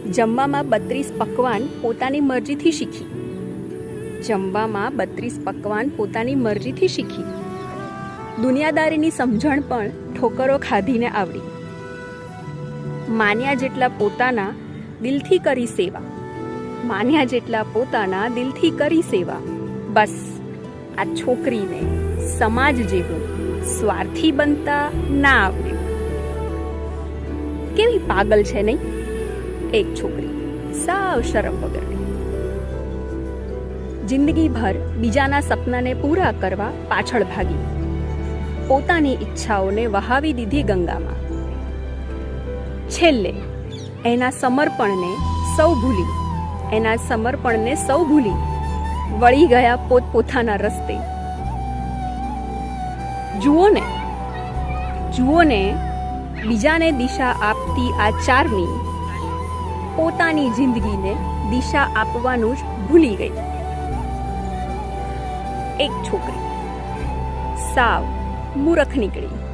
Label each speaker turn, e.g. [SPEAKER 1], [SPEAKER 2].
[SPEAKER 1] જમવામાં 32 પકવાન પોતાની મરજીથી શીખી. જમવામાં 32 પકવાન પોતાની મરજીથી શીખી. દુનિયાદારીની સમજણ પણ ઠોકરો ખાધીને આવડી. માન્યા જેટલા પોતાના દિલથી કરી સેવા. માન્યા જેટલા પોતાના દિલથી કરી સેવા. બસ આ છોકરીને સમાજ જેવું સ્વાર્થી બનતા ના આવડે. કેવી પાગલ છે નહીં? એક છોકરી સાવ શરમ વગરની. જિંદગીભર બીજાના સપનાને પૂરા કરવા પાછળ ભાગી. પોતાની ઈચ્છાઓને વહાવી દીધી ગંગામાં. છેલ્લે એના સમર્પણને સૌ ભૂલી વળી ગયા પોતપોતાના રસ્તે. જુઓ ને બીજાને દિશા આપતી આ ચારની પોતાની જિંદગીને દિશા આપવાનું જ ભૂલી ગઈ. એક છોકરી સાવ મૂરખ નીકળી.